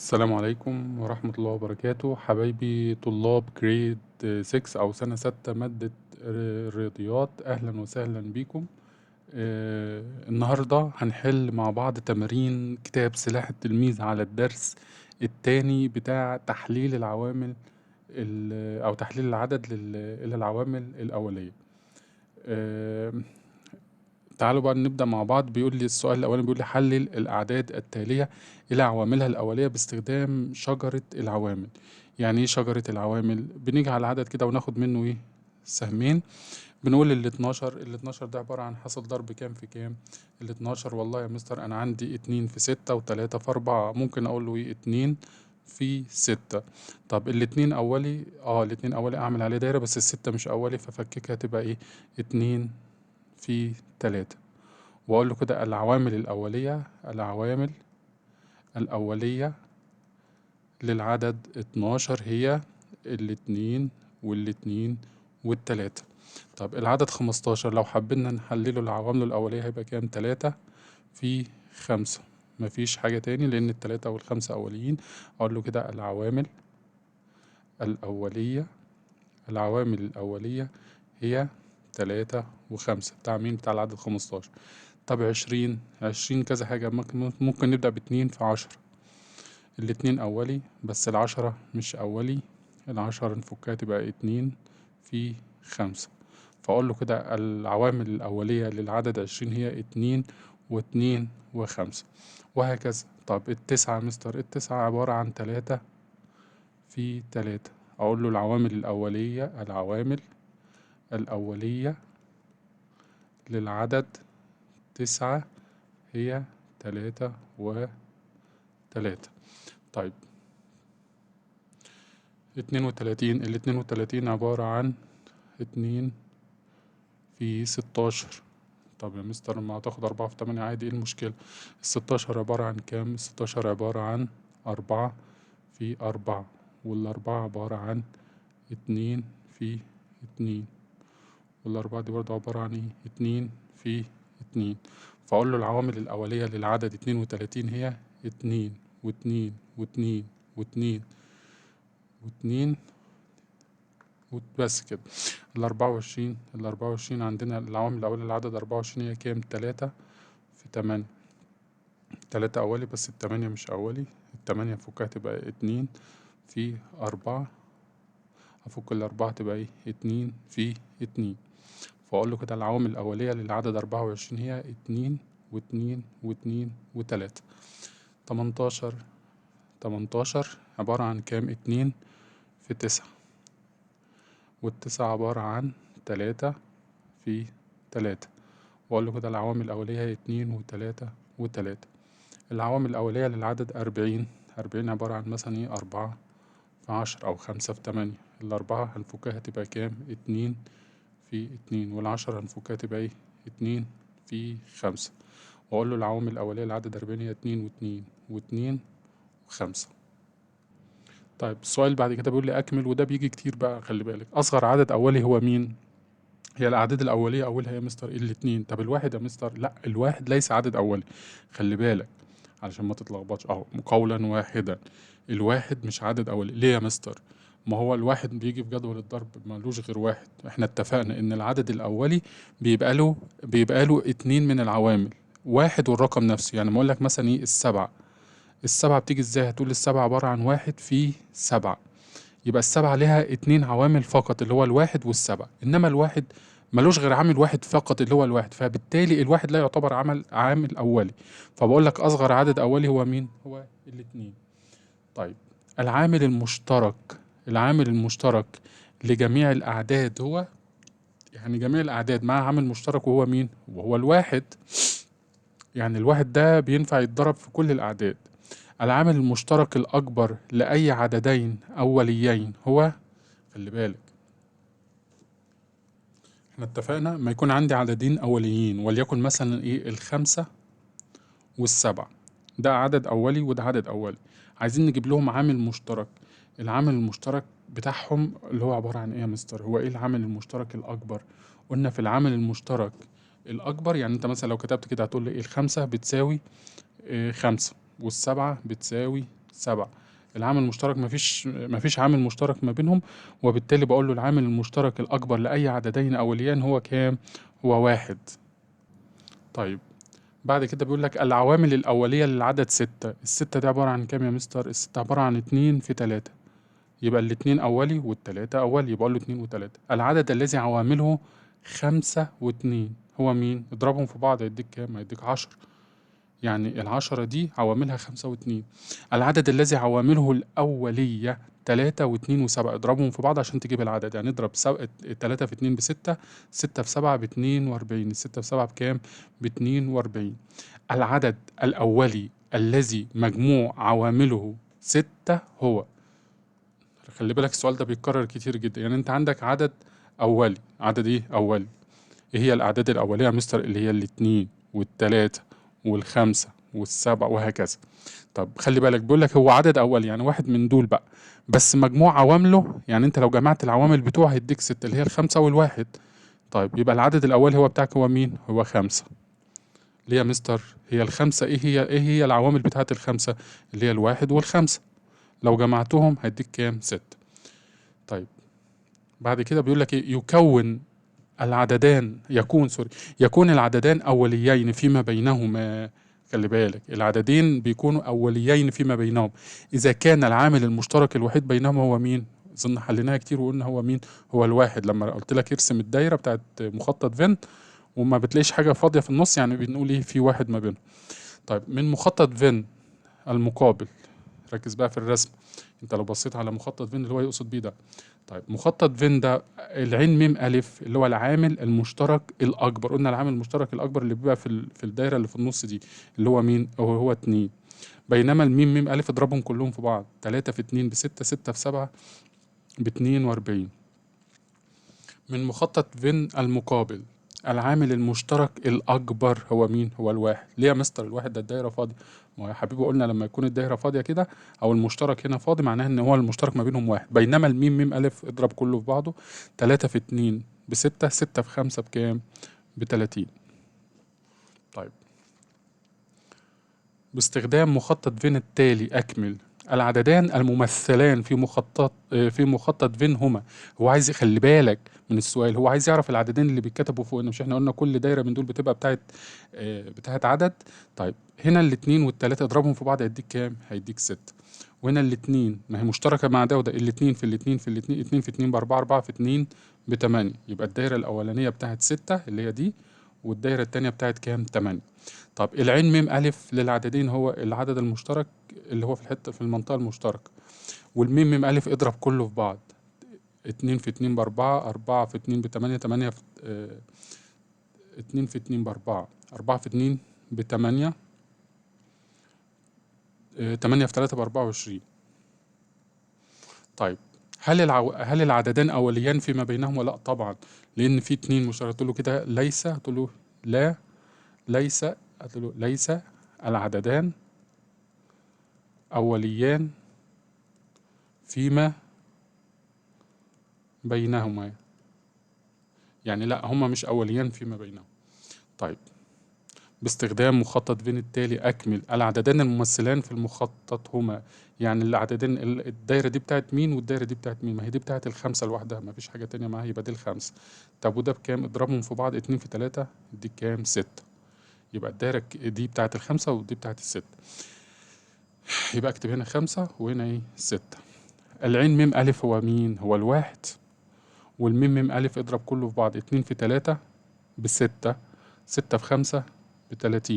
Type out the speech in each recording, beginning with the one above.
السلام عليكم ورحمة الله وبركاته حبايبي طلاب جريد 6 أو سنة 6 مادة الرياضيات. أهلا وسهلا بيكم. النهاردة هنحل مع بعض تمارين كتاب سلاح التلميذ على الدرس التاني بتاع تحليل العوامل أو تحليل العدد إلى العوامل الأولية. تعالوا بقى نبدأ مع بعض. بيقول لي السؤال الأولاني، بيقول لي حلل الأعداد التالية إلى عواملها الأولية باستخدام شجرة العوامل. يعني إيه شجرة العوامل؟ بنيجي على العدد كده وناخد منه إيه؟ سهمين. بنقول ال 12 ده عبارة عن حاصل ضرب كام في كام؟ ال 12 والله يا مستر أنا عندي 2 في 6 و3 في 4، ممكن أقول له إيه؟ 2 في 6. طب الاتنين أولي، الاتنين أولي أعمل عليه دايرة، بس الستة مش أولي ففككها تبقى إيه؟ 2 في 3. وأقول له كده العوامل الأولية للعدد 12 هي الاتنين والاتنين والتلاتة. طب العدد 15 لو حبينا نحلله العوامل الأولية هيبقى كام؟ 3 في 5. مفيش حاجة تاني لأن التلاتة والخمسة أوليين. أقول له كده العوامل الأولية هي 3 و5 بتاع مين؟ بتاع العدد 15. طب 20 كذا حاجة، ممكن نبدأ باتنين في 10. الاتنين أولي بس العشرة مش أولي، العشرة نفكها تبقى 2 في 5. فأقول له كده العوامل الأولية للعدد 20 هي 2 و2 و5 وهكذا. طب التسعة يا مستر، التسعة عبارة عن 3 في 3. أقول له العوامل الأولية للعدد 9 هي 3 و3. طيب 32، الاتنين وتلاتين عبارة عن 2 في 16. طب يا مستر ما هتاخد 4 في 8 عادي، ايه المشكلة؟ 16 عبارة عن كام؟ 16 عبارة عن 4 في 4، والأربعة عبارة عن 2 في 2، والأربعة دي برضه عبارة عن ايه؟ 2 في 2. فأقول له العوامل الأولية للعدد 32 هي 2 و2 و2 و2 و2 بس كده. ال24 عندنا العوامل الأولية للعدد 24 هي كام؟ 3 في 8. 3 أولي بس التمانية مش أولي، التمانية فكها تبقى 2 في 4، أفك الأربعة تبقى ايه؟ 2 في 2. فأقول له كده العوامل الأولية للعدد 24 هي 2 و2 و2 و3. 18 عبارة عن كام؟ 2 في 9، والتسعة عبارة عن 3 في 3. وأقول له كده العوامل الأولية هي 2 و3 و3. العوامل الأولية للعدد 40 عبارة عن مثلا ايه؟ 4 في 10 أو 5 في 8. الأربعة هنفكها تبقى كام؟ 2 في 2، والعشرة هنفكها تبقى ايه؟ 2 في 5. وأقول له العوامل الأولية للعدد 40 هي 2 و2 و2 و5. طيب السؤال بعد كده بيقول لي أكمل، وده بيجي كتير بقى، خلي بالك. أصغر عدد أولي هو مين؟ هي الأعداد الأولية أولها يا مستر الاتنين. طب الواحد يا مستر؟ لأ، الواحد ليس عدد أولي، خلي بالك علشان ما تتلخبطش. قولا واحدا، الواحد مش عدد أولي. ليه يا مستر؟ ما هو الواحد بيجي في جدول الضرب مالوش غير واحد. احنا اتفقنا ان العدد الأولي بيبقى له اتنين من العوامل، واحد والرقم نفسه. يعني ما اقول لك مثلا ايه؟ السبعة بتيجي ازاي؟ هتقول السبعة عبارة عن 1 في 7، يبقى السبعة ليها 2 عوامل فقط اللي هو الواحد والسبعة، إنما الواحد ملوش غير عامل واحد فقط اللي هو الواحد، فبالتالي الواحد لا يعتبر عامل أولي. فبقول لك أصغر عدد أولي هو مين؟ هو الاتنين. طيب العامل المشترك لجميع الأعداد هو، يعني جميع الأعداد مع عامل مشترك وهو مين؟ وهو الواحد. يعني الواحد ده بينفع يتضرب في كل الأعداد. العامل المشترك الأكبر لأي عددين أوليين هو، خلي بالك احنا اتفقنا ما يكون عندي عددين أوليين، وليكن مثلا ايه؟ الخمسة والسبعة، ده عدد أولي وده عدد أولي. عايزين نجيب لهم عامل مشترك. العامل المشترك بتاعهم اللي هو عبارة عن ايه يا مستر؟ هو ايه العامل المشترك الأكبر؟ قلنا في العامل المشترك الأكبر، يعني انت مثلا لو كتبت كده هتقول لي ايه؟ الخمسة بتساوي 5، والسبعة بتساوي 7. العامل المشترك مفيش عامل مشترك ما بينهم، وبالتالي بقول له العامل المشترك الأكبر لأي عددين أوليان هو كام؟ هو 1. طيب بعد كده بيقول لك العوامل الأولية للعدد 6. الستة دي عبارة عن كام يا مستر؟ الستة عبارة عن 2 في 3، يبقى الاتنين أولي والتلاتة أولي، يبقى له 2 و3. العدد الذي عوامله 5 و2 هو مين؟ اضربهم في بعض هيديك كام؟ هيديك 10. يعني ال10 دي عواملها 5 و2. العدد الذي عوامله الأولية 3 و2 و7، اضربهم في بعض عشان تجيب العدد. يعني اضرب 3 في 2 ب6، 6 في 7 ب42، الستة في 7 بكام؟ ب42. العدد الأولي الذي مجموع عوامله 6 هو، خلي بالك السؤال ده بيتكرر كتير جدا. يعني انت عندك عدد أولي، عدد ايه أولي؟ ايه هي الأعداد الأولية يا مستر؟ اللي هي الاتنين والتلاتة والخمسة والسبعة وهكذا. طب خلي بالك بيقول لك هو عدد أولي، يعني واحد من دول بقى، بس مجموع عوامله، يعني انت لو جمعت العوامل بتوعه هيديك 6 اللي هي الخمسة والواحد. طيب يبقى العدد الأولي هو بتاعك هو مين؟ هو 5. ليه يا مستر؟ هي الخمسة ايه هي العوامل بتاعت الخمسة؟ اللي هي الواحد والخمسة، لو جمعتهم هيديك كام؟ 6. طيب بعد كده بيقول لك ايه؟ يكون العددان أوليين فيما بينهما. خلي بالك العددين بيكونوا أوليين فيما بينهم إذا كان العامل المشترك الوحيد بينهما هو مين؟ أظن حليناها كتير وقلنا هو مين؟ هو الواحد. لما قلت لك ارسم الدايرة بتاعت مخطط فين وما بتلاقيش حاجة فاضية في النص، يعني بنقول ايه؟ في واحد ما بينهم. طيب من مخطط فين المقابل، ركز بقى في الرسم. انت لو بصيت على مخطط فين اللي هو يقصد بيه ده. طيب مخطط فين ده العين ميم ألف اللي هو العامل المشترك الأكبر. قلنا العامل المشترك الأكبر اللي بيبقى في الدايرة اللي في النص دي اللي هو مين؟ هو 2. بينما الميم ميم ألف اضربهم كلهم في بعض، 3 في 2 ب6، 6 في 7 ب42. من مخطط فين المقابل العامل المشترك الأكبر هو مين؟ هو الواحد. ليه يا مستر الواحد ده الدايرة فاضية؟ ما هو يا حبيبي قلنا لما يكون الدايرة فاضية كده أو المشترك هنا فاضي معناه إن هو المشترك ما بينهم واحد. بينما الميم ميم ألف اضرب كله في بعضه، 3 في 2 ب6، 6 في 5 بكام؟ ب30. طيب باستخدام مخطط فين التالي أكمل العددان الممثلان في مخطط فين هما. هو عايز يخلي بالك من السؤال، هو عايز يعرف العددين اللي بيتكتبوا فوق. مش احنا قلنا كل دايرة من دول بتبقى بتاعت عدد؟ طيب هنا الاتنين والتلاتة اضربهم في بعض هيديك كام؟ هيديك 6. وهنا الاتنين ما هي مشتركة مع ده وده، الاتنين في الاتنين في الاتنين، 2 في 2 ب4، 4 في 2 ب8. يبقى الدايرة الأولانية بتاعت 6 اللي هي دي، والدايرة التانية بتاعت كام؟ 8. طب العين ميم ألف للعددين هو العدد المشترك اللي هو في المنطقة المشتركة، والميم ميم ألف اضرب كله في بعض، 2 في 2 ب4، 4 في 2 ب8، 8 في 2 في 2 ب4، 4 في 2 ب8، 8 في 3 ب24. طيب هل العددان أوليان فيما بينهما؟ لا طبعا، لأن في 2 مشترك. تقول له كده ليس، تقول له لا ليس، تقول له ليس العددان أوليان فيما بينهما، يعني لا هما مش أوليان فيما بينهم. طيب باستخدام مخطط فين التالي أكمل العددان الممثلان في المخطط هما. يعني العددين الدايرة دي بتاعت مين والدايرة دي بتاعت مين؟ ما هي دي بتاعت الخمسة لوحدها، ما فيش حاجة تانية معاها، يبقى دي الخمسة. طب وده بكام؟ اضربهم في بعض، 2 في 3 دي كام؟ 6. يبقى الدايرة دي بتاعت الخمسة ودي بتاعت الستة. يبقى اكتب هنا 5 وهنا ايه؟ 6. العين ميم ألف هو مين؟ هو الواحد. والميم ميم ألف اضرب كله في بعض، 2 في 3 ب6، 6 في 5 ب30.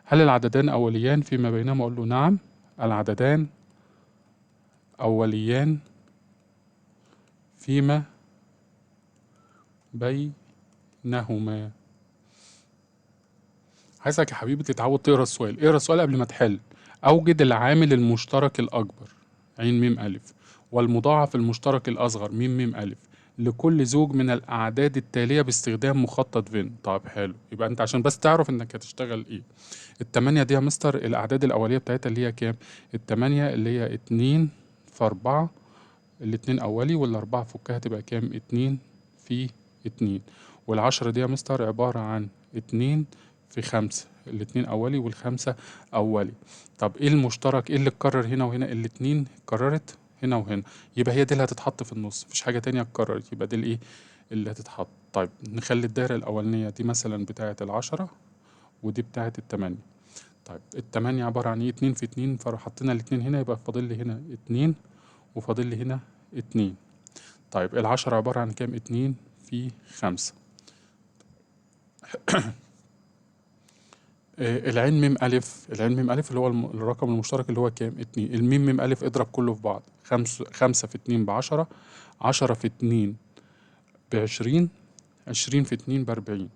هل العددان أوليان فيما بينهما؟ أقول له نعم العددان أوليان فيما بينهما. عايزك يا حبيبي تتعود تقرا السؤال، اقرا السؤال قبل ما تحل. أوجد العامل المشترك الأكبر عين ميم ألف والمضاعف المشترك الأصغر ميم ميم ألف لكل زوج من الأعداد التالية باستخدام مخطط فين. طب حلو، يبقى أنت عشان بس تعرف إنك هتشتغل إيه. التمانية دي يا مستر الأعداد الأولية بتاعتها اللي هي كام؟ التمانية اللي هي 2 في 4، الاتنين أولي، والأربعة فكها تبقى كام؟ 2 في 2. والعشرة دي يا مستر عبارة عن 2 في 5، الاتنين أولي والخمسة أولي. طب ايه المشترك؟ ايه اللي اتكرر هنا وهنا؟ الاتنين اتكررت هنا وهنا، يبقى هي دي اللي هتتحط في النص، مفيش حاجة تانية اتكررت، يبقى دي الايه اللي هتتحط. طيب نخلي الدايرة الأولانية دي مثلا بتاعة ال10 ودي بتاعة ال8. طيب ال8 عبارة عن ايه؟ 2 في 2، فحطينا الاتنين هنا، يبقى فاضل لي هنا 2 وفاضل لي هنا 2. طيب ال10 عبارة عن كام؟ 2 في 5. العين ميم ألف، العين ميم ألف اللي هو الرقم المشترك اللي هو كام؟ 2. الميم ميم ألف اضرب كله في بعض، 5 في 2 ب10، 10 في 2 ب20، 20 في 2 ب40.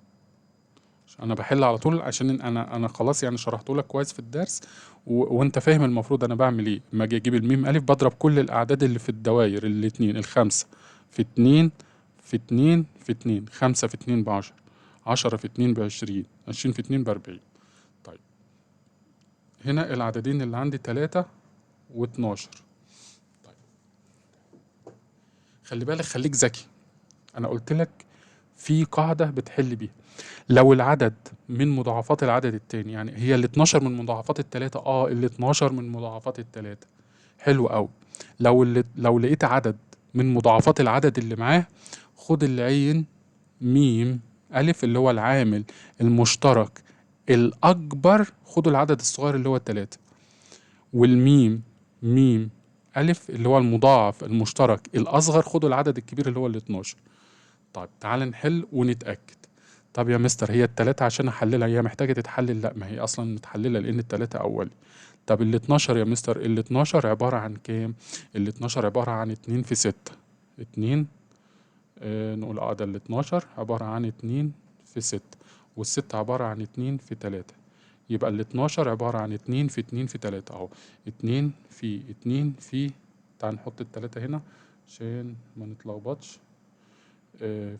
انا بحل على طول عشان انا خلاص يعني شرحته لك كويس في الدرس، وانت فاهم المفروض انا بعمل ايه. لما اجي اجيب الميم الف بضرب كل الاعداد اللي في الدوائر الاتنين، الخمسة في 2 في 2 في 2، 5 في 2 ب10، 10 في 2 ب20، 20 في 2 ب40. طيب هنا العددين اللي عندي 3 و12. طيب خلي بالك، خليك ذكي. انا قلت لك في قاعدة بتحل بيها، لو العدد من مضاعفات العدد التاني، يعني هي ال 12 من مضاعفات التلاتة، ال 12 من مضاعفات التلاتة، حلو قوي. لو لقيت عدد من مضاعفات العدد اللي معاه، خد العين ميم ألف اللي هو العامل المشترك الأكبر، خدوا العدد الصغير اللي هو التلاتة، والميم ميم ألف اللي هو المضاعف المشترك الأصغر، خدوا العدد الكبير اللي هو ال 12. طيب تعال نحل ونتأكد. طب يا مستر هي التلاتة عشان احللها هي محتاجة تتحلل؟ لا، ما هي اصلا متحللة لان التلاتة اولي. طب ال 12 يا مستر، ال 12 عبارة عن كام؟ ال 12 عبارة عن 2 في 6. 2 نقول ده ال 12 عبارة عن 2 في 6، والستة عبارة عن 2 في 3. يبقى ال 12 عبارة عن 2 في 2 في 3 اهو، 2 في 2 في، تعال نحط التلاتة هنا عشان ما نتلخبطش.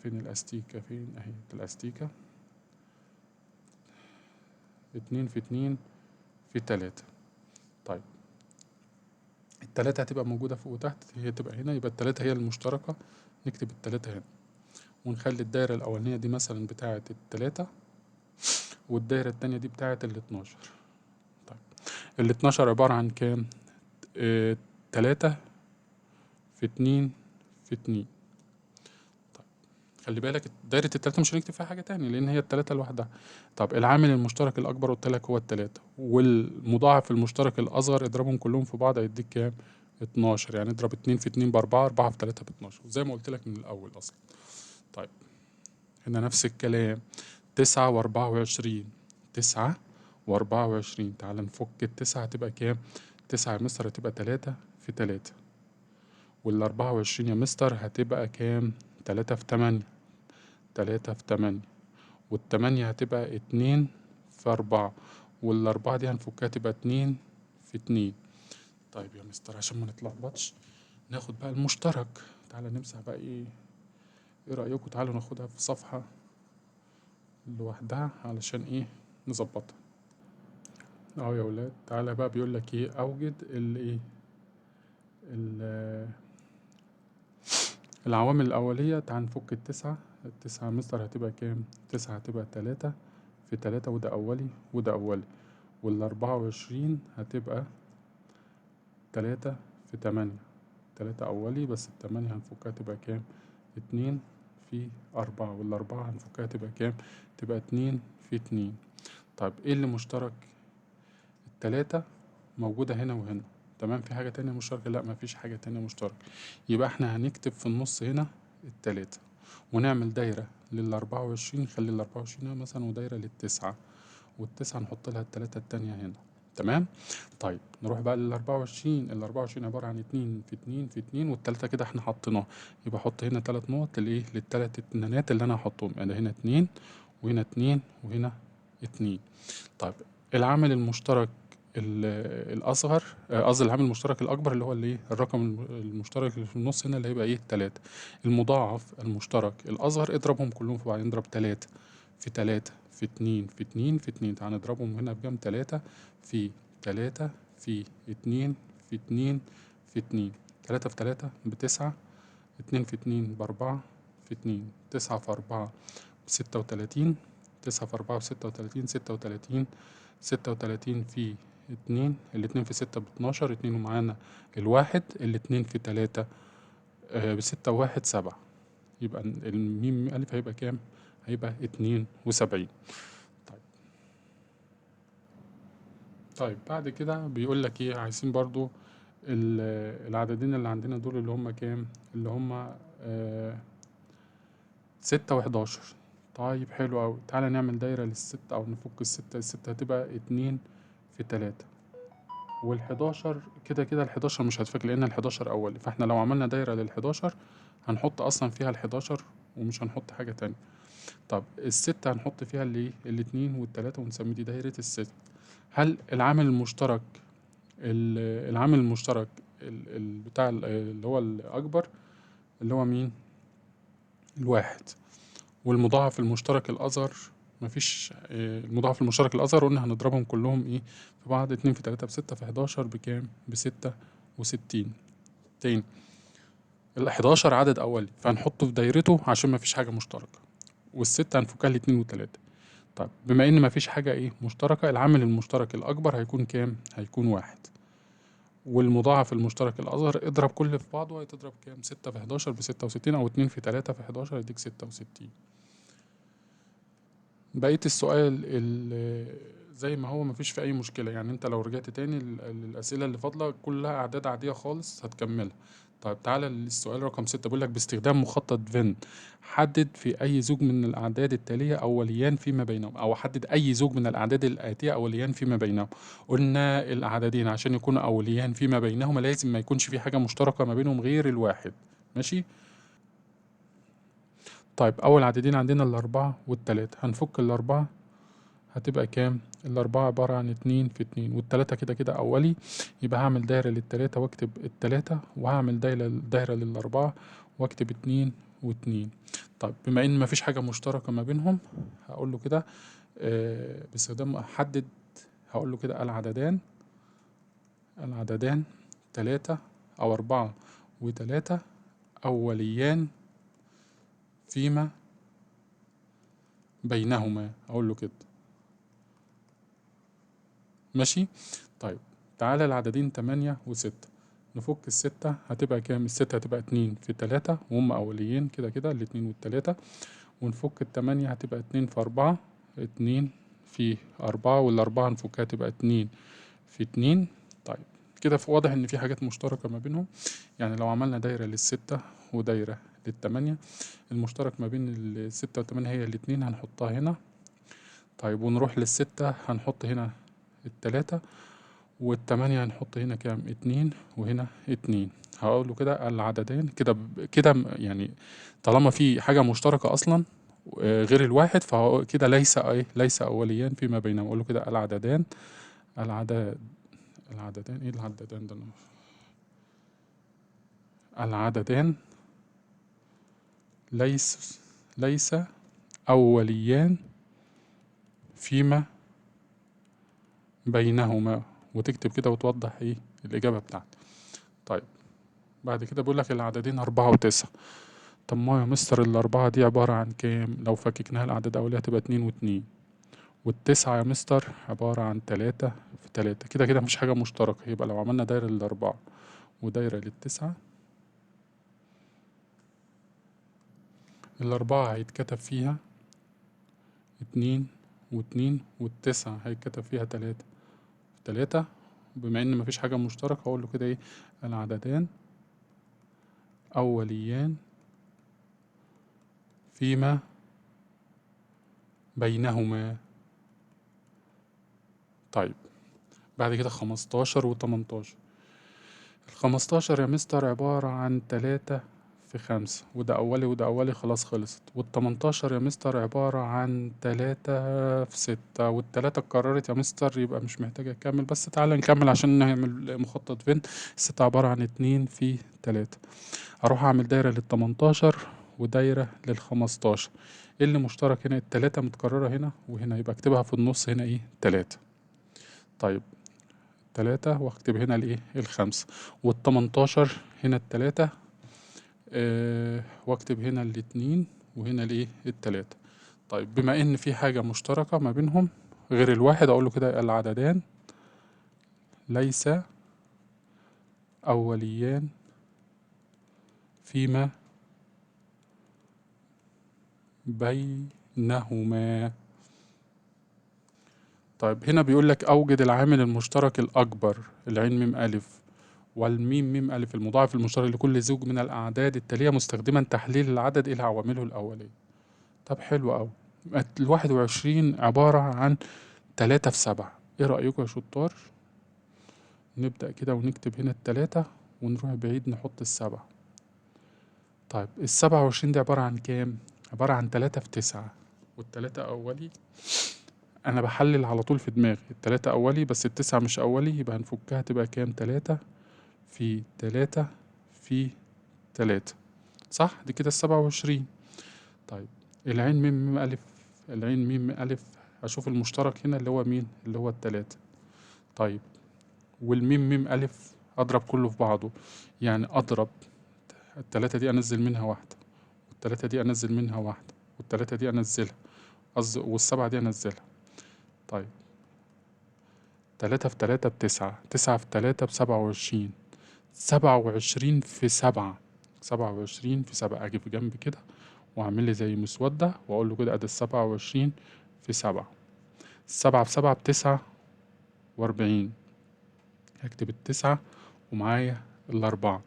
فين الاستيكة؟ فين اهي الاستيكة. 2 في 2 في 3. طيب التلاتة هتبقى موجودة فوق وتحت، هي تبقى هنا، يبقى التلاتة هي المشتركة، نكتب التلاتة هنا، ونخلي الدايرة الأولانية دي مثلا بتاعة التلاتة، والدايرة التانية دي بتاعة ال 12. طيب ال 12 عبارة عن كام؟ تلاتة في 2 في 2. خلي بالك دايرة التلاتة مش هنكتب فيها حاجة تاني لأن هي التلاتة لوحدها. طب العامل المشترك الأكبر قلت لك هو التلاتة، والمضاعف المشترك الأصغر اضربهم كلهم في بعض هيديك كام؟ 12. يعني اضرب 2 في 2 بأربعة، 4 في 3 ب12، وزي ما قلت لك من الأول أصلا. طيب هنا نفس الكلام، 9 و24. 9 و24، تعال نفك التسعة هتبقى كام؟ 9 يا مستر هتبقى 3 في 3، وال24 يا مستر هتبقى كام؟ 3 في 8. 3 في 8، والتمانية هتبقى 2 في 4، والأربعة دي هنفكها تبقى 2 في 2. طيب يا مستر عشان ما نتلخبطش ناخد بقى المشترك، تعالى نمسح بقى ايه رأيكم؟ تعالوا ناخدها في صفحة لوحدها علشان نظبطها. اهو يا ولاد، تعالى بقى بيقول لك اوجد العوامل الأولية. تعال نفك التسعة. التسعة يا مستر هتبقى كام؟ 9 هتبقى 3 في 3، وده أولي وده أولي، وال24 هتبقى 3 في 8. 3 أولي بس ال8 هنفكها تبقى كام؟ 2 في 4، والأربعة هنفكها تبقى كام؟ تبقى 2 في 2. طيب ايه اللي مشترك؟ التلاتة موجودة هنا وهنا، تمام. في حاجة تانية مشتركة؟ لا، مفيش حاجة تانية مشتركة. يبقى احنا هنكتب في النص هنا التلاتة، ونعمل دايرة لل24، نخلي ال24 هنا مثلا، ودايرة للتسعة، والتسعة نحط لها التلاتة التانية هنا، تمام. طيب نروح بقى لل24. ال24 عبارة عن 2 في 2 في 2، والتلاتة كده احنا حطيناها، يبقى احط هنا 3 نقط للتلات اتنينات اللي انا هحطهم، يعني هنا 2 وهنا 2 وهنا 2. طيب العامل المشترك الأصغر، قصدي العامل المشترك الأكبر اللي هو الرقم المشترك اللي في النص هنا اللي هيبقى 3. المضاعف المشترك الأصغر اضربهم كلهم في بعض، نضرب 3 في 3 في 2 في 2 في 2، تعال نضربهم هنا بكام؟ 3 في 3 في 2 في 2 في 2. 3 في 3 ب9، 2 في 2 ب4 في 2، 9 في 4 ب36، 9 في 4 ب36، 36 في 2، الاتنين في 6 ب12، 2 ومعانا الواحد، الاتنين في 3 ب6 وواحد 7. يبقى الميم ألف هيبقى كام؟ هيبقى 72. طيب بعد كده بيقول لك ايه، عايزين برضو العددين اللي عندنا دول اللي هم كام؟ اللي هم 6 و11. طيب حلو أوي، تعالى نعمل دايرة للستة أو نفك الستة. الستة هتبقى 2 في 3، وال11 كده كده ال11 مش هتفك لأن ال11 أولي، فاحنا لو عملنا دايرة لل11 هنحط أصلا فيها ال11 ومش هنحط حاجة تانية. طب الستة هنحط فيها الاتنين والتلاتة ونسمي دي دايرة الست. هل العامل المشترك العامل المشترك بتاع اللي هو الأكبر اللي هو مين؟ الواحد. والمضاعف المشترك الأصغر مفيش. المضاعف المشترك الأصغر قلنا هنضربهم كلهم ايه في بعض. 2 في 3 ب6 في 11 بكام؟ ب66. تاني، ال11 عدد أولي فهنحطه في دايرته عشان مفيش حاجة مشتركة، والستة هنفكها ل2 و3. طيب بما إن مفيش حاجة ايه مشتركة، العامل المشترك الأكبر هيكون كام؟ هيكون 1. والمضاعف المشترك الأصغر اضرب كل في بعضه هتضرب كام؟ 6 في 11 ب66، أو 2 في 3 في 11 يديك 66. بقية السؤال زي ما هو مفيش في أي مشكلة، يعني أنت لو رجعت تاني الأسئلة اللي فاضلة كلها أعداد عادية خالص هتكملها. طيب تعالى للسؤال رقم 6، بيقول لك باستخدام مخطط فين حدد في أي زوج من الأعداد التالية أوليان فيما بينهم، أو حدد أي زوج من الأعداد الآتية أوليان فيما بينهم. قلنا العددين عشان يكونوا أوليان فيما بينهما لازم ما يكونش في حاجة مشتركة ما بينهم غير الواحد. ماشي. طيب أول عددين عندنا الأربعة والتلاتة، هنفك الأربعة هتبقى كام؟ الأربعة عبارة عن 2 في 2، والتلاتة كده كده أولي، يبقى هعمل دايرة للتلاتة واكتب التلاتة، وهعمل دايرة للأربعة واكتب 2 و2. طيب بما إن مفيش حاجة مشتركة ما بينهم هقول له كده باستخدام أحدد، هقول له كده العددان 3 أو 4 و3 أوليان فيما بينهما، أقول له كده. ماشي. طيب تعالى العددين 8 و6، نفك الستة هتبقى كام؟ الستة هتبقى 2 في 3 وهم أوليين كده كده الاتنين والتلاتة، ونفك التمانية هتبقى 2 في 4، 2 في 4، والأربعة نفكها تبقى 2 في 2. طيب كده واضح إن في حاجات مشتركة ما بينهم. يعني لو عملنا دايرة للستة ودايرة للتمانية، المشترك ما بين الستة والتمانية هي الاتنين، هنحطها هنا. طيب ونروح للستة هنحط هنا التلاتة، والتمانية هنحط هنا كام؟ 2 وهنا 2. هقوله كده العددين كده كده يعني طالما في حاجة مشتركة أصلا غير الواحد فهو كده ليس أوليان فيما بينهم. أقوله كده العدد العددان ايه العددان ده؟ العددان ليس أوليان فيما بينهما، وتكتب كده وتوضح ايه الإجابة بتاعتك. طيب بعد كده بيقول لك العددين 4 و9. طب ما يا مستر الأربعة دي عبارة عن كام؟ لو فككناها الأعداد الأولية هتبقى 2 و2، والتسعة يا مستر عبارة عن 3 في 3. كده كده مفيش حاجة مشتركة، يبقى لو عملنا دايرة للأربعة ودايرة للتسعة، الأربعة هيتكتب فيها 2 و2، والتسعة هيتكتب فيها 3 في 3. بما إن مفيش حاجة مشتركة هقول له كده إيه؟ العددان أوليان فيما بينهما. طيب بعد كده 15 و18. ال15 يا مستر عبارة عن 3 في 5، وده أولي وده أولي خلاص خلصت. وال18 يا مستر عبارة عن 3 في 6، والتلاتة اتكررت يا مستر يبقى مش محتاج أكمل، بس تعالى نكمل عشان نعمل مخطط فين. الستة عبارة عن 2 في 3. هروح أعمل دايرة لل18 ودايرة لل15. ايه اللي مشترك هنا؟ التلاتة متكررة هنا وهنا، يبقى اكتبها في النص هنا ايه؟ 3. طيب 3 واكتب هنا الايه؟ ال5. وال18 هنا ال3 واكتب هنا ال2 وهنا الايه؟ ال3. طيب بما ان في حاجة مشتركة ما بينهم غير الواحد، اقول له كده العددان ليس اوليان فيما بينهما. طيب هنا بيقول لك اوجد العامل المشترك الاكبر، العين ميم الف والميم ميم الف المضاعف المشترك لكل زوج من الاعداد التالية مستخدما تحليل العدد الى عوامله الاولية. طب حلو اوي. 21 عبارة عن 3 في 7. ايه رأيكم يا شطار؟ نبدأ كده ونكتب هنا التلاتة ونروح بعيد نحط السبعة. طيب 27 دي عبارة عن كام؟ عبارة عن 3 في 9، والتلاتة أولي. أنا بحلل على طول في دماغي، التلاتة أولي بس التسعة مش أولي، يبقى هنفكها تبقى كام؟ 3 في 3 في 3، صح؟ دي كده 27. طيب العين ميم ميم ألف، العين ميم ألف أشوف المشترك هنا اللي هو مين؟ اللي هو التلاتة. طيب والميم ميم ألف أضرب كله في بعضه، يعني أضرب التلاتة دي أنزل منها واحدة، والتلاتة دي أنزل منها واحدة، والتلاتة دي أنزلها، والسبعة دي أنزلها. طيب 3 في 3 بتسعة، 9 في 3 ب27، 27 في 7، 27 في 7. أجي في جنب كده وأعمل لي زي مسودة وأقول له كده أدي 27 في 7. 7 في 7 ب49، هكتب التسعة ومعايا الأربعة.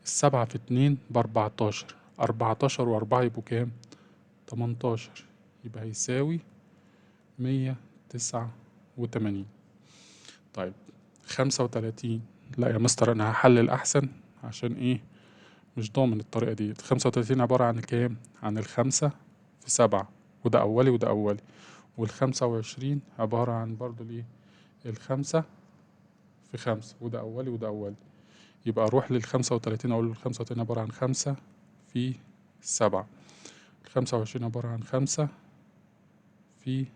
السبعة في 2 ب14، 14 وأربعة يبقوا كام؟ 18، يبقى هيساوي 189. طيب 35، لا يا مستر أنا هحلل أحسن، عشان إيه؟ مش ضامن الطريقة دي. 35 عبارة عن كام؟ عن الخمسة في 7، وده أولي وده أولي. وال25 عبارة عن برضو الإيه؟ الخمسة في 5، وده أولي وده أولي. يبقى أروح لل35 أقول له ال35 عبارة عن 5 في 7، ال25 عبارة عن 5 في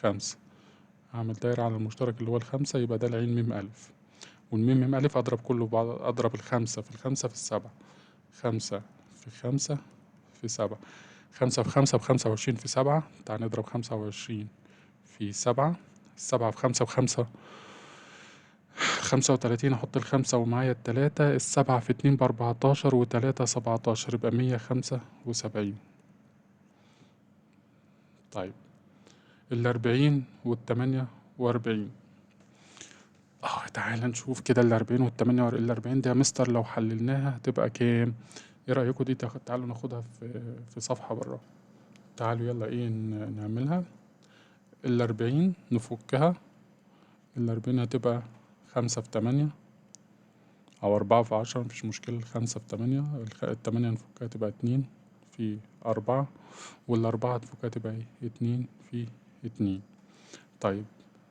5. هعمل دايرة على المشترك اللي هو الخمسة، يبقى ده العين ميم ألف. والميم ميم ألف أضرب كله في بعض، أضرب الخمسة في الخمسة في السبعة، 5 في 5 في 7. 5 في 5 ب25 في 7، تعال نضرب 25 في 7. 7 في 5 ب5، 35. أحط الخمسة ومعايا التلاتة. السبعة في 2 ب14 وتلاتة 17، يبقى 175. طيب 40 وال48. تعالى نشوف كده 40 وال48 دي يا مستر لو حللناها هتبقى كام؟ ايه رأيكم دي؟ تعالوا ناخدها في صفحة برا. تعالوا يلا ايه نعملها. 40 نفكها، 40 هتبقى 5 في 8 أو 4 في 10، مفيش مشكلة. 5 في 8، 8 نفكها تبقى 2 في 4، والأربعة تفكها تبقى ايه؟ 2 في 2. طيب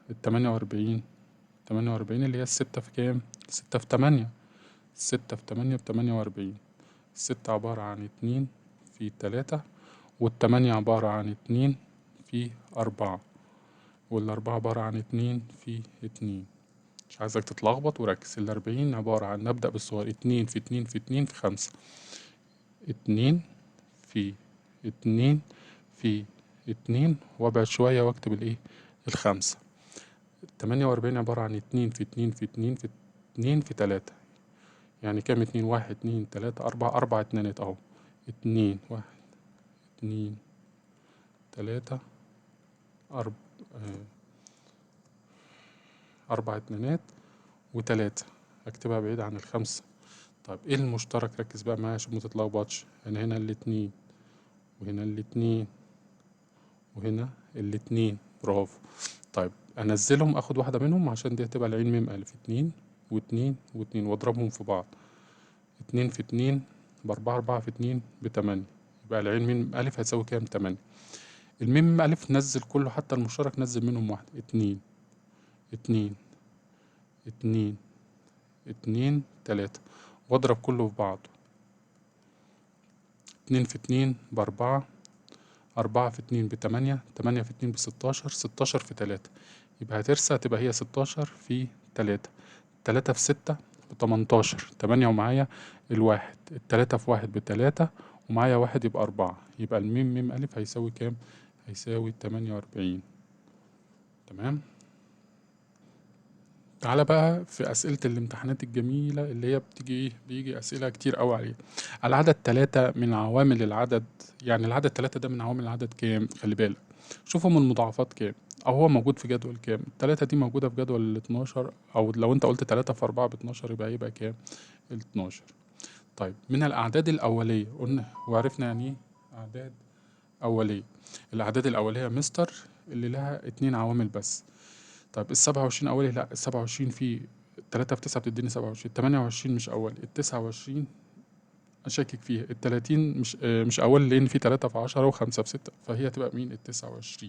48، 48 اللي هي الستة في كام؟ 6 في 8، 6 في 8 ب48. الستة عبارة عن 2 في 3، والتمانية عبارة عن 2 في 4، والأربعة عبارة عن 2 في 2. مش عايزك تتلخبط وركز. 40 عبارة عن، نبدأ بالصغير، 2 في 2 في 2 في 5، 2 في 2 في 2، وابعد شوية واكتب الايه؟ الخمسة. 48 عبارة عن 2 في 2 في 2 في 2 في 3، يعني كام؟ 2 1 2 3 4، 4 اتنينات اهو. 2 1 2 3 4 اتنينات وتلاتة، اكتبها بعيد عن الخمسة. طيب ايه المشترك؟ ركز بقى معايا عشان متتلخبطش. يعني هنا الاتنين، وهنا الاتنين، وهنا الاتنين، برافو. طيب انزلهم، اخد واحدة منهم عشان دي هتبقى العين ميم الف. 2 و2 و2 واضربهم في بعض. 2 في 2 ب4، 4 في 2 ب8، يبقى العين ميم الف هتساوي كام؟ 8. الميم ميم الف نزل كله حتى المشترك نزل منهم واحدة. 2 2 2 2 3، واضرب كله في بعضه. 2 في 2 ب4، 4 في 2 ب8، 8 في 2 ب16، 16 في 3. يبقى هترسى تبقى هي 16 في 3. 3 في 6 ب18، 8 ومعايا الواحد. التلاتة في 1 ب3، ومعايا واحد يبقى 4. يبقى الميم ميم ألف هيساوي كام؟ هيساوي 48. تمام. تعالى بقى في أسئلة الامتحانات الجميلة اللي هي بيجي أسئلة كتير أوي عليها. العدد 3 من عوامل العدد، يعني العدد 3 ده من عوامل العدد كام؟ خلي بالك، شوفوا من مضاعفات كام، أو هو موجود في جدول كام. التلاتة دي موجودة في جدول ال 12، أو لو أنت قلت 3 في 4 ب 12 يبقى كام؟ ال 12. طيب من الأعداد الأولية قلنا وعرفنا يعني إيه أعداد أولية. الأعداد الأولية يا مستر اللي لها 2 عوامل بس. طيب ال27 أولي؟ لأ، ال27 فيه 3 في 9 بتديني 27. 28 مش أولي. ال29 أشكك فيها. ال30 مش أولي لأن فيه 3 في 10 و5 في 6، فهي هتبقى مين؟ ال29.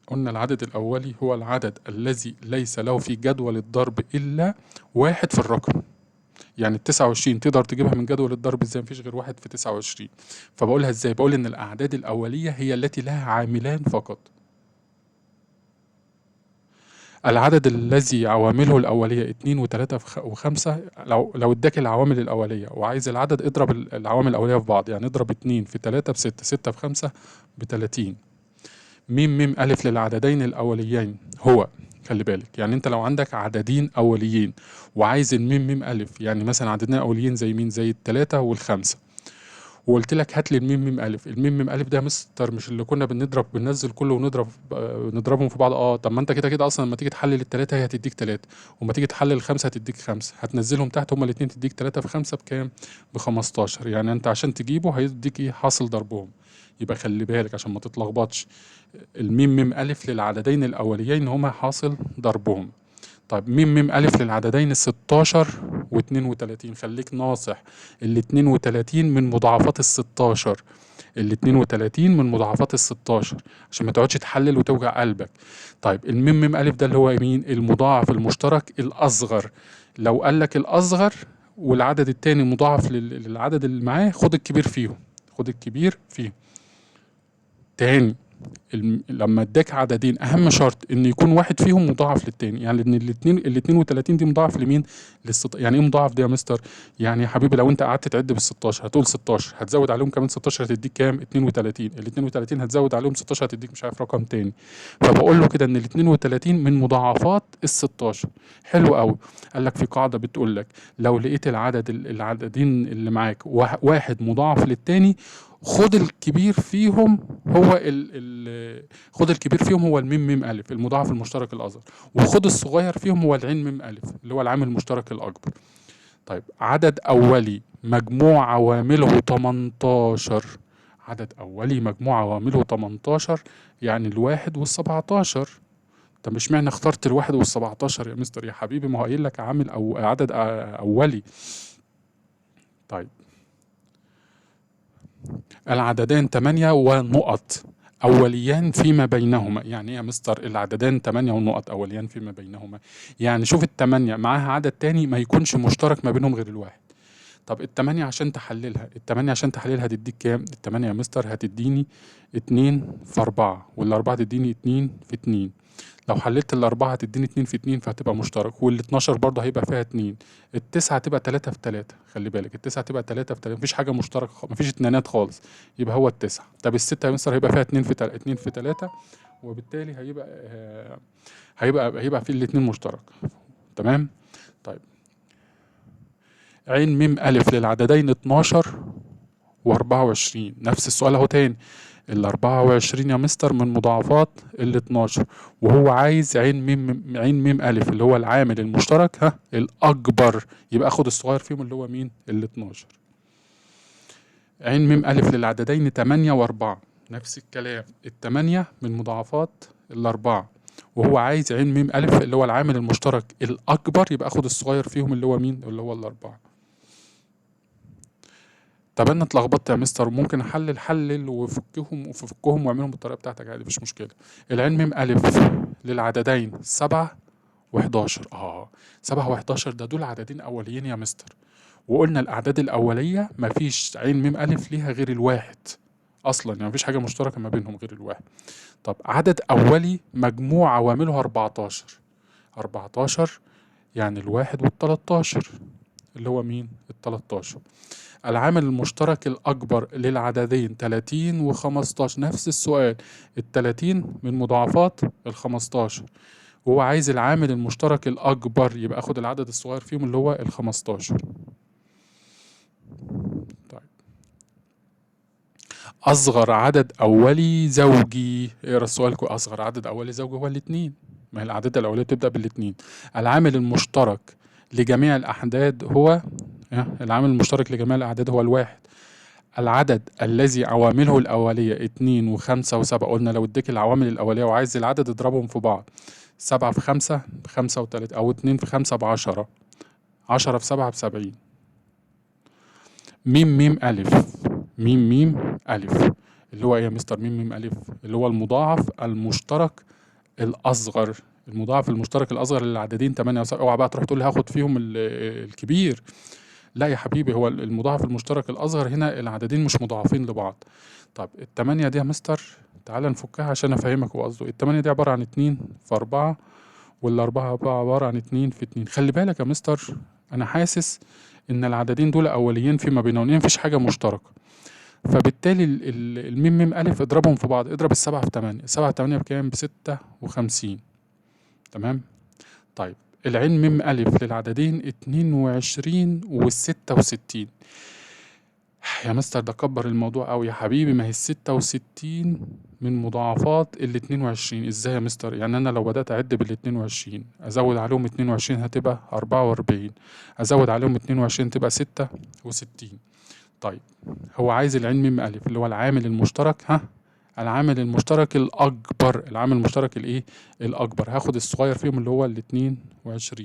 قلنا العدد الأولي هو العدد الذي ليس له في جدول الضرب إلا واحد في الرقم. يعني ال29 تقدر تجيبها من جدول الضرب ازاي؟ مفيش غير واحد في 29. فبقولها ازاي؟ بقول إن الأعداد الأولية هي التي لها عاملان فقط. العدد الذي عوامله الأولية 2 و3 و5، لو اداك العوامل الأولية وعايز العدد اضرب العوامل الأولية في بعض، يعني اضرب 2 في 3 ب6، 6 في 5 ب30. ميم ألف للعددين الأوليين هو، خلي بالك، يعني انت لو عندك عددين أوليين وعايز الميم ألف، يعني مثلا عددين أوليين زي مين؟ زي ال3 وال5، وقلت لك هات لي الميم ألف. الميم ألف ده مستر مش اللي كنا بننزل كله نضربهم في بعض؟ طب ما انت كده اصلا لما تيجي تحلل التلاتة هي هتديك 3، وما تيجي تحلل الخمسة هتديك 5، هتنزلهم تحت هما الاتنين تديك 3 في 5 بكام؟ ب15. يعني انت عشان تجيبه هيديك ايه؟ حاصل ضربهم. يبقى خلي بالك عشان ما تتلخبطش، الميم ألف للعددين الأوليين هما حاصل ضربهم. طيب ميم ألف للعددين 16 و32. خليك ناصح، ال 32 من مضاعفات ال 16. ال 32 من مضاعفات ال 16 عشان ما تقعدش تحلل وتوجع قلبك. طيب الميم ألف ده اللي هو مين؟ المضاعف المشترك الأصغر. لو قال لك الأصغر والعدد التاني مضاعف للعدد اللي معاه، خد الكبير فيهم. خد الكبير فيهم. تاني، لما اداك عددين اهم شرط ان يكون واحد فيهم مضاعف للتاني، يعني ان ال 32 دي مضاعف لمين؟ يعني ايه مضاعف دي يا مستر؟ يعني يا حبيبي لو انت قعدت تعد بال 16 هتقول 16 هتزود عليهم كمان 16 هتديك كام؟ 32. ال 32 هتزود عليهم 16 هتديك مش عارف رقم تاني. فبقول له كده ان ال 32 من مضاعفات ال 16. حلو قوي. قال لك في قاعده بتقول لك لو لقيت العددين اللي معاك واحد مضاعف للتاني، خد الكبير فيهم هو خد الكبير فيهم هو الميم ألف المضاعف المشترك الأصغر، وخد الصغير فيهم هو العين ميم ألف اللي هو العامل المشترك الأكبر. طيب عدد أولي مجموع عوامله 18. عدد أولي مجموع عوامله 18، يعني الواحد وال17. طب مش معنى اخترت الواحد وال17 يا مستر يا حبيبي؟ ما هو قايل لك عامل أو عدد أولي. طيب العددان 8 ونقط أوليان فيما بينهما. يعني ايه يا مستر العددان 8 ونقط أوليان فيما بينهما؟ يعني شوف ال8 معاها عدد تاني ما يكونش مشترك ما بينهم غير الواحد. طب ال8 عشان تحللها هتديك كام؟ ال8 يا مستر هتديني 2 في 4، وال4 تديني 2 في 2. لو حللت الأربعة هتديني 2 في 2 فهتبقى مشترك، وال12 برضه هيبقى فيها 2. التسعة هتبقى 3 في 3. خلي بالك التسعة هتبقى 3 في 3، مفيش حاجة مشتركة مفيش اتنينات خالص، يبقى هو التسعة. طب الستة يا مستر هيبقى فيها 2 في 3، 2 في 3، وبالتالي هيبقى في الاتنين مشترك. تمام. طيب عين ميم ألف للعددين 12 و24. نفس السؤال اهو تاني. ال24 يا مستر من مضاعفات ال12، وهو عايز عين ميم ألف اللي هو العامل المشترك الأكبر، يبقى أخد الصغير فيهم اللي هو مين؟ ال12. عين ميم ألف للعددين 8 و4. نفس الكلام، ال8 من مضاعفات ال4، وهو عايز عين ميم ألف اللي هو العامل المشترك الأكبر، يبقى أخد الصغير فيهم اللي هو مين؟ اللي هو ال4. طب انا اتلخبطت يا مستر، ممكن حلل وفكهم واعملهم بالطريقه بتاعتك عادي مفيش مشكله. العين ميم الف للعددين 7 و11. 7 و11 ده دول عددين اوليين يا مستر، وقلنا الاعداد الاوليه مفيش عين ميم الف ليها غير الواحد اصلا، يعني مفيش حاجه مشتركه ما بينهم غير الواحد. طب عدد اولي مجموع عوامله 14. 14 يعني الواحد وال13. اللي هو مين؟ ال13. العامل المشترك الأكبر للعددين 30 و15، نفس السؤال، ال30 من مضاعفات ال15، وهو عايز العامل المشترك الأكبر، يبقى أخد العدد الصغير فيهم اللي هو ال15. طيب، أصغر عدد أولي زوجي، اقرا السؤال أصغر عدد أولي زوجي هو الاتنين، ما هي الأعداد الأولية بتبدأ بالاتنين. العامل المشترك لجميع الأعداد هو العامل المشترك لجميع الأعداد هو الواحد. العدد الذي عوامله الأولية 2 و5 و7، قلنا لو اديك العوامل الأولية وعايز العدد اضربهم في بعض، 7 في 5 ب5 و3، أو 2 في 5 ب10، 10 في 7 ب70. ميم ميم ألف، ميم ميم ألف اللي هو إيه يا مستر ميم ميم ألف؟ اللي هو المضاعف المشترك الأصغر، المضاعف المشترك الأصغر للعددين 8 و7. اوعى بقى تروح تقول لي هاخد فيهم الكبير، لا يا حبيبي، هو المضاعف المشترك الأصغر هنا العددين مش مضاعفين لبعض. طب التمانية دي يا مستر تعالى نفكها عشان أفهمك هو قصده. التمانية دي عبارة عن 2 في 4، والأربعة بقى عبارة عن 2 في 2. خلي بالك يا مستر، أنا حاسس إن العددين دول أوليين فيما بينهم، لأن مفيش حاجة مشتركة، فبالتالي الميم ميم ألف اضربهم في بعض، اضرب السبعة في 8، السبعة في 8 بكام؟ ب56. تمام. طيب العين ميم ألف للعددين 22 و66. يا مستر ده كبر الموضوع أوي يا حبيبي، ما هي ال66 من مضاعفات ال22. ازاي يا مستر؟ يعني أنا لو بدأت أعد بال22 أزود عليهم 22 هتبقى 44، أزود عليهم 22 تبقى 66. طيب هو عايز العين ميم ألف اللي هو العامل المشترك، العامل المشترك الأكبر، العامل المشترك الإيه؟ الأكبر. هاخد الصغير فيهم اللي هو ال22.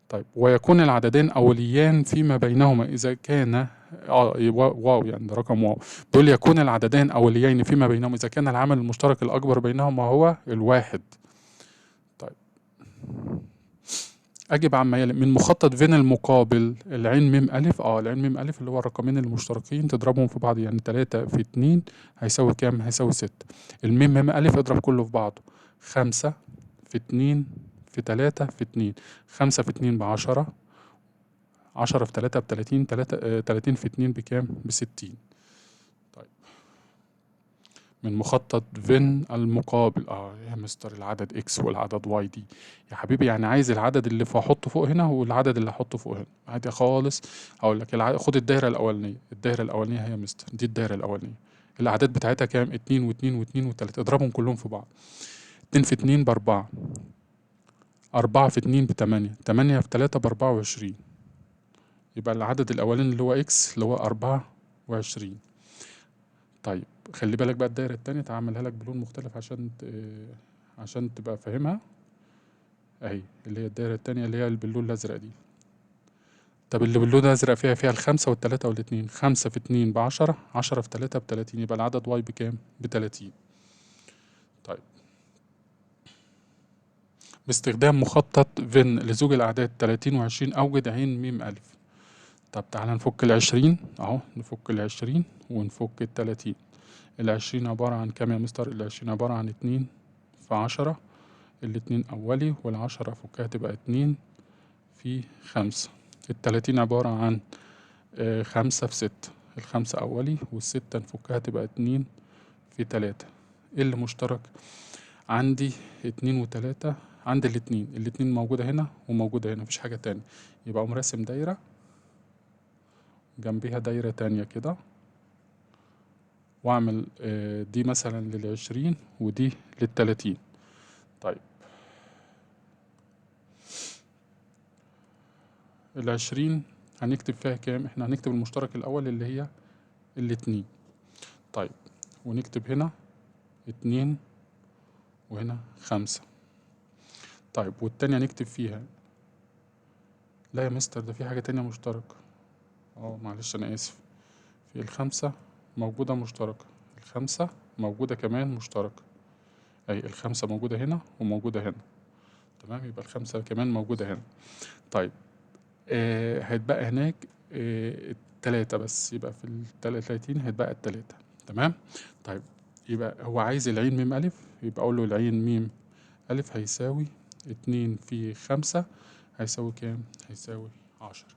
طيب ويكون العددين أوليان فيما بينهما إذا كان واو، يعني ده رقم واو. بيقول يكون العددين أوليين فيما بينهما إذا كان العامل المشترك الأكبر بينهما هو الواحد. طيب أجب عما يلي من مخطط فين المقابل. العين ميم ألف، العين ميم ألف اللي هو الرقمين المشتركين تضربهم في بعض، يعني 3 في 2 هيساوي كام؟ هيساوي 6. الميم ميم ألف اضرب كله في بعضه، 5 في 2 في 3 في 2، 5 في 2 ب10، 10 في 3 ب30، 30 في 2 بكام؟ ب60. طيب من مخطط فين المقابل، يا مستر العدد اكس والعدد واي دي يا حبيبي، يعني عايز العدد اللي هحطه فوق هنا والعدد اللي هحطه فوق هنا، عادي خالص. هقول لك خد الدايره الاولانيه، الدايره الاولانيه هي يا مستر دي الدايره الاولانيه، الاعداد بتاعتها كام؟ 2 و2 و2 و3، اضربهم كلهم في بعض، 2 في 2 ب4، 4 في 2 ب8، 8 في 3 ب24، يبقى العدد الاولاني اللي هو اكس اللي هو 24. طيب خلي بالك بقى الدايرة التانية تعملها لك بلون مختلف عشان تبقى فاهمها اهي، اللي هي الدايرة التانية اللي هي باللون الأزرق دي. طب اللي باللون الأزرق فيها الخمسة والتلاتة والاتنين، 5 في 2 ب10، 10 في 3 ب30، يبقى العدد واي بكام؟ ب30. طيب باستخدام مخطط فين لزوج الأعداد 30 و20 أوجد عين ميم ألف. طب تعالى نفك ال20 أهو، نفك ال20 ونفك ال30. ال20 عبارة عن كام يا مستر؟ ال20 عبارة عن 2 في 10، الاتنين أولي، والعشرة فكها تبقى 2 في 5. ال30 عبارة عن 5 في 6، الخمسة أولي، والستة نفكها تبقى 2 في 3. ايه اللي مشترك عندي؟ 2 و3، عندي الاتنين موجودة هنا وموجودة هنا، مفيش حاجة تانية، يبقى أقوم راسم دايرة جنبيها دايرة تانية كده، واعمل دي مثلا لل20 ودي لل30. طيب ال20 هنكتب فيها كام؟ احنا هنكتب المشترك الأول اللي هي الاتنين. طيب ونكتب هنا 2 وهنا 5. طيب والتانية نكتب فيها، لا يا مستر ده في حاجة تانية مشتركة، معلش أنا آسف، في ال5 موجودة مشتركة، ال5 موجودة كمان مشتركة، أي ال5 موجودة هنا وموجودة هنا، تمام، يبقى ال5 كمان موجودة هنا. طيب هيتبقى هناك 3 بس، يبقى في ال30 هيتبقى ال3. تمام. طيب يبقى هو عايز العين ميم ألف، يبقى أقول له العين ميم ألف هيساوي 2 في 5 هيساوي كام؟ هيساوي 10.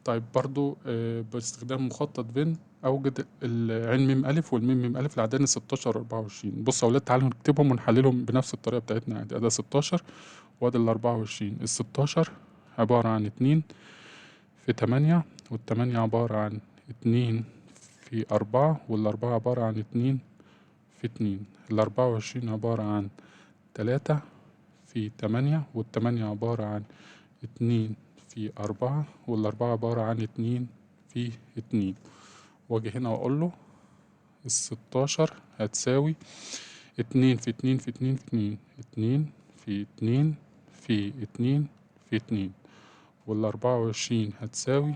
طيب برضو باستخدام مخطط فين أوجد العين ميم ألف والميم ميم ألف العددين 16 و24. بص يا ولاد تعالوا نكتبهم ونحللهم بنفس الطريقة بتاعتنا عادي. ده 16 وادي ال24. ال16 عبارة عن 2 في 8 والتمانية عبارة عن 2 في 4 والأربعة عبارة عن 2 في 2. ال24 عبارة عن 3 في 8 والتمانية عبارة عن 2 في 4 والأربعة عبارة عن 2 في 2. واجي هنا واقول له ال16 هتساوي 2 في 2 في 2 في 2 2 في 2 في 2 في 2. وال24 هتساوي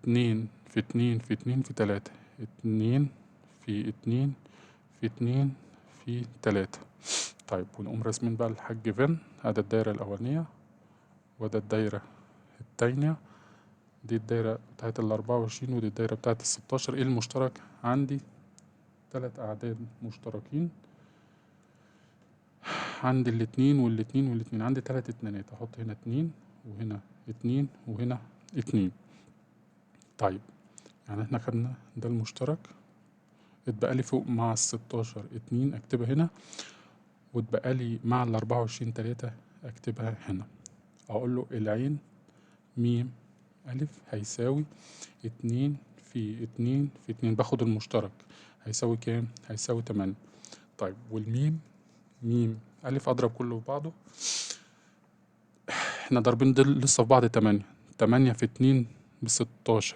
2 في 2 في 2 في 3 2 في 2 في 2 في 3. طيب ونقوم راسمين بقى الحاج فين. ادي الدايرة الأولانية وده الدايرة التانية. دي الدايرة بتاعت ال24 ودي الدايرة بتاعت ال16. ايه المشترك عندي؟ 3 أعداد مشتركين. عندي الاتنين والاتنين والاتنين. عندي 3 اتنينات. احط هنا 2 وهنا 2 وهنا 2. طيب يعني احنا خدنا ده المشترك. اتبقى لي فوق مع ال16 2 اكتبها هنا، واتبقى لي مع ال24 3 اكتبها هنا. اقول له العين ميم ألف هيساوي 2 في 2 في 2. باخد المشترك هيساوي كام؟ هيساوي 8. طيب والميم ميم ألف أضرب كله في بعضه. احنا ضاربين دول لسه في بعض 8. 8 في 2 ب16.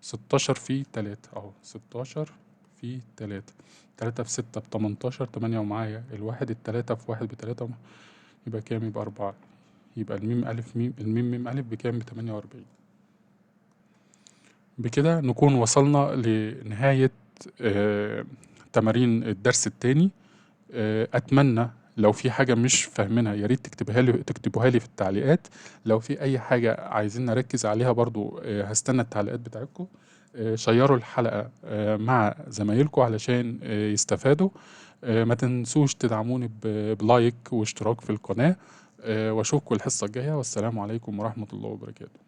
16 في 3 اهو 16 في 3. 3 في 6 ب18. 8 ومعايا الواحد. التلاتة في 1 ب3 يبقى كام؟ يبقى 4. يبقى الميم ألف الميم ميم ألف بكام؟ ب48. بكده نكون وصلنا لنهاية تمارين الدرس التاني. أتمنى لو في حاجة مش فاهمينها ياريت تكتبوها لي في التعليقات. لو في أي حاجة عايزين نركز عليها برضو هستنى التعليقات بتاعتكم. شيروا الحلقة مع زمايلكم علشان يستفادوا. ما تنسوش تدعموني بلايك واشتراك في القناة. واشوفكم الحصة الجاية، والسلام عليكم ورحمة الله وبركاته.